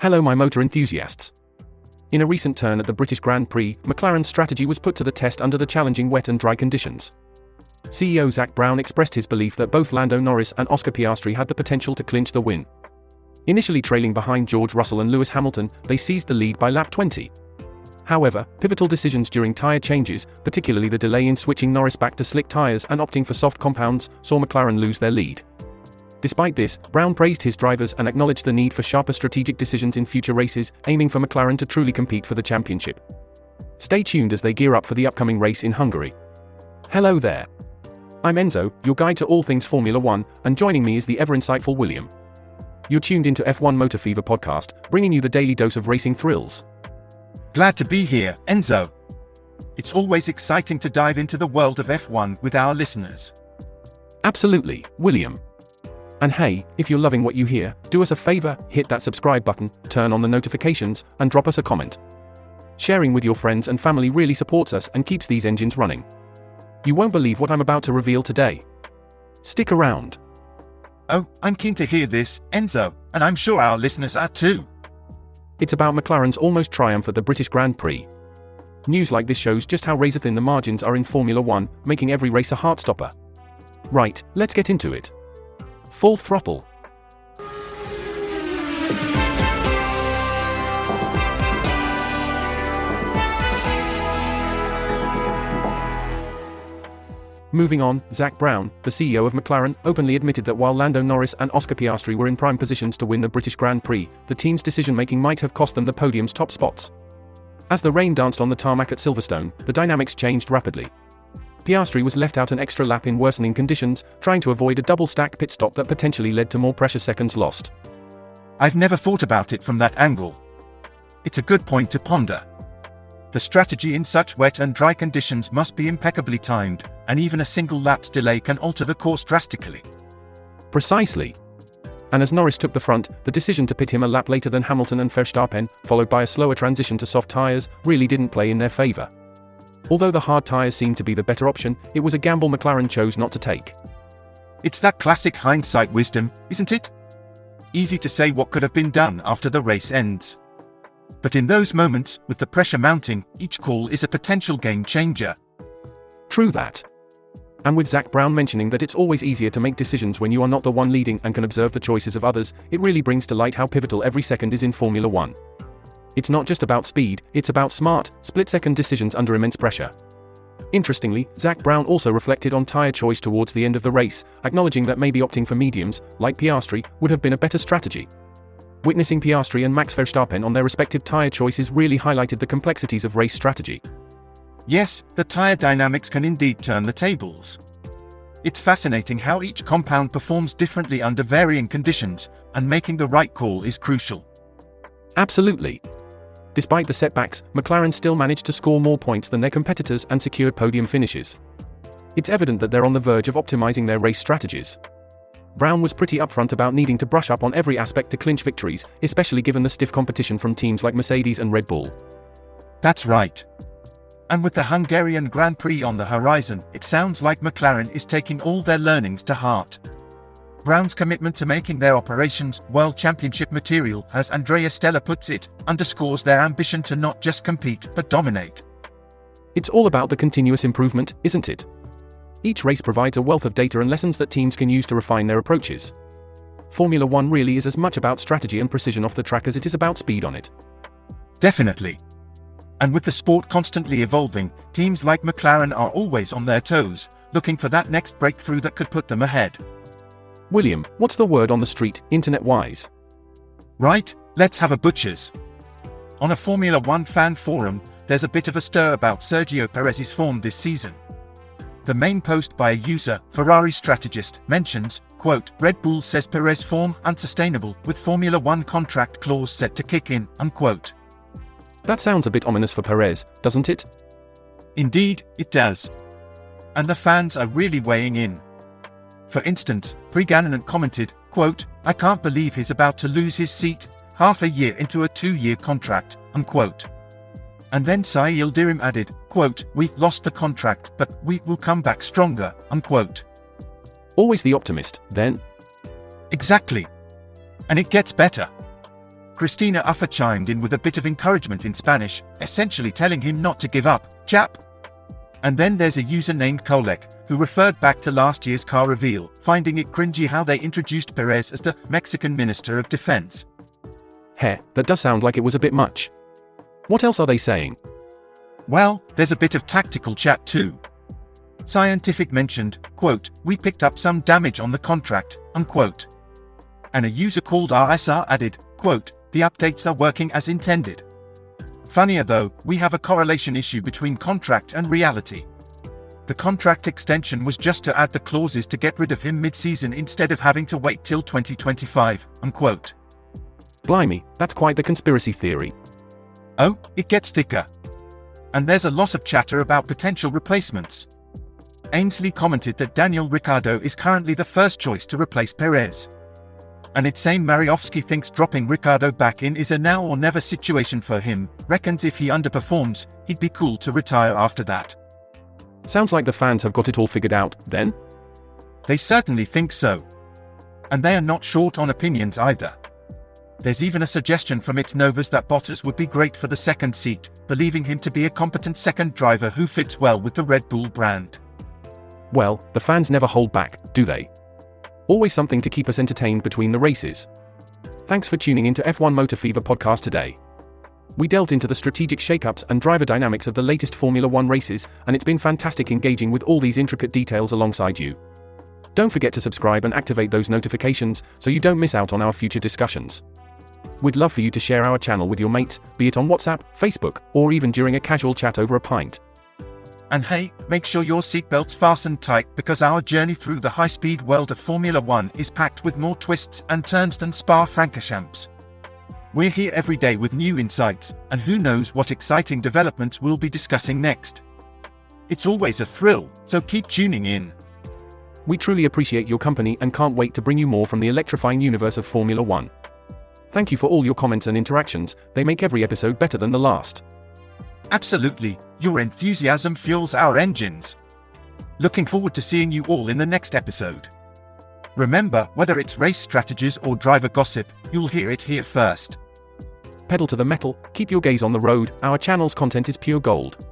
Hello my motor enthusiasts. In a recent turn at the British Grand Prix, McLaren's strategy was put to the test under the challenging wet and dry conditions. CEO Zak Brown expressed his belief that both Lando Norris and Oscar Piastri had the potential to clinch the win. Initially trailing behind George Russell and Lewis Hamilton, they seized the lead by lap 20. However, pivotal decisions during tyre changes, particularly the delay in switching Norris back to slick tyres and opting for soft compounds, saw McLaren lose their lead. Despite this, Brown praised his drivers and acknowledged the need for sharper strategic decisions in future races, aiming for McLaren to truly compete for the championship. Stay tuned as they gear up for the upcoming race in Hungary. Hello there. I'm Enzo, your guide to all things Formula One, and joining me is the ever-insightful William. You're tuned into F1 Motor Fever podcast, bringing you the daily dose of racing thrills. Glad to be here, Enzo. It's always exciting to dive into the world of F1 with our listeners. Absolutely, William. And hey, if you're loving what you hear, do us a favor, hit that subscribe button, turn on the notifications, and drop us a comment. Sharing with your friends and family really supports us and keeps these engines running. You won't believe what I'm about to reveal today. Stick around. Oh, I'm keen to hear this, Enzo, and I'm sure our listeners are too. It's about McLaren's almost triumph at the British Grand Prix. News like this shows just how razor-thin the margins are in Formula One, making every race a heartstopper. Right, let's get into it. Full throttle. Moving on, Zak Brown, the CEO of McLaren, openly admitted that while Lando Norris and Oscar Piastri were in prime positions to win the British Grand Prix, the team's decision-making might have cost them the podium's top spots. As the rain danced on the tarmac at Silverstone, the dynamics changed rapidly. Piastri was left out an extra lap in worsening conditions, trying to avoid a double-stack pit stop that potentially led to more precious seconds lost. I've never thought about it from that angle. It's a good point to ponder. The strategy in such wet and dry conditions must be impeccably timed, and even a single lap's delay can alter the course drastically. Precisely. And as Norris took the front, the decision to pit him a lap later than Hamilton and Verstappen, followed by a slower transition to soft tyres, really didn't play in their favour. Although the hard tyres seemed to be the better option, it was a gamble McLaren chose not to take. It's that classic hindsight wisdom, isn't it? Easy to say what could have been done after the race ends. But in those moments, with the pressure mounting, each call is a potential game changer. True that. And with Zak Brown mentioning that it's always easier to make decisions when you are not the one leading and can observe the choices of others, it really brings to light how pivotal every second is in Formula One. It's not just about speed, it's about smart, split-second decisions under immense pressure. Interestingly, Zak Brown also reflected on tyre choice towards the end of the race, acknowledging that maybe opting for mediums, like Piastri, would have been a better strategy. Witnessing Piastri and Max Verstappen on their respective tyre choices really highlighted the complexities of race strategy. Yes, the tyre dynamics can indeed turn the tables. It's fascinating how each compound performs differently under varying conditions, and making the right call is crucial. Absolutely. Despite the setbacks, McLaren still managed to score more points than their competitors and secured podium finishes. It's evident that they're on the verge of optimizing their race strategies. Brown was pretty upfront about needing to brush up on every aspect to clinch victories, especially given the stiff competition from teams like Mercedes and Red Bull. That's right. And with the Hungarian Grand Prix on the horizon, it sounds like McLaren is taking all their learnings to heart. Brown's commitment to making their operations World Championship material, as Andrea Stella puts it, underscores their ambition to not just compete but dominate. It's all about the continuous improvement, isn't it? Each race provides a wealth of data and lessons that teams can use to refine their approaches. Formula One really is as much about strategy and precision off the track as it is about speed on it. Definitely. And with the sport constantly evolving, teams like McLaren are always on their toes, looking for that next breakthrough that could put them ahead. William, what's the word on the street, internet-wise? Right, let's have a butcher's. On a Formula One fan forum, there's a bit of a stir about Sergio Perez's form this season. The main post by a user, Ferrari strategist, mentions, quote, Red Bull says Perez form unsustainable with Formula One contract clause set to kick in, unquote. That sounds a bit ominous for Perez, doesn't it? Indeed, it does. And the fans are really weighing in. For instance, Pre-Gannon commented, quote, I can't believe he's about to lose his seat, half a year into a 2-year contract, unquote. And then Sai Yildirim added, quote, we've lost the contract but we will come back stronger, unquote. Always the optimist, then? Exactly. And it gets better. Christina Uffa chimed in with a bit of encouragement in Spanish, essentially telling him not to give up, chap. And then there's a user named Kolek, who referred back to last year's car reveal, finding it cringy how they introduced Perez as the Mexican Minister of Defense. Heh, that does sound like it was a bit much. What else are they saying? Well, there's a bit of tactical chat too. Scientific mentioned, quote, we picked up some damage on the contract, unquote. And a user called RSR added, quote, the updates are working as intended. Funnier though, we have a correlation issue between contract and reality. The contract extension was just to add the clauses to get rid of him mid-season instead of having to wait till 2025, unquote. Blimey, that's quite the conspiracy theory. Oh, it gets thicker. And there's a lot of chatter about potential replacements. Ainsley commented that Daniel Ricciardo is currently the first choice to replace Perez. And it's saying Mariovsky thinks dropping Ricciardo back in is a now or never situation for him, reckons if he underperforms, he'd be cool to retire after that. Sounds like the fans have got it all figured out, then? They certainly think so. And they are not short on opinions either. There's even a suggestion from its Novas that Bottas would be great for the second seat, believing him to be a competent second driver who fits well with the Red Bull brand. Well, the fans never hold back, do they? Always something to keep us entertained between the races. Thanks for tuning into F1 Motor Fever podcast today. We delved into the strategic shakeups and driver dynamics of the latest Formula One races, and it's been fantastic engaging with all these intricate details alongside you. Don't forget to subscribe and activate those notifications so you don't miss out on our future discussions. We'd love for you to share our channel with your mates, be it on WhatsApp, Facebook, or even during a casual chat over a pint. And hey, make sure your seatbelt's fastened tight because our journey through the high-speed world of Formula One is packed with more twists and turns than Spa-Francorchamps. We're here every day with new insights, and who knows what exciting developments we'll be discussing next. It's always a thrill, so keep tuning in. We truly appreciate your company and can't wait to bring you more from the electrifying universe of Formula One. Thank you for all your comments and interactions, they make every episode better than the last. Absolutely, your enthusiasm fuels our engines. Looking forward to seeing you all in the next episode. Remember, whether it's race strategies or driver gossip, you'll hear it here first. Pedal to the metal, keep your gaze on the road, our channel's content is pure gold.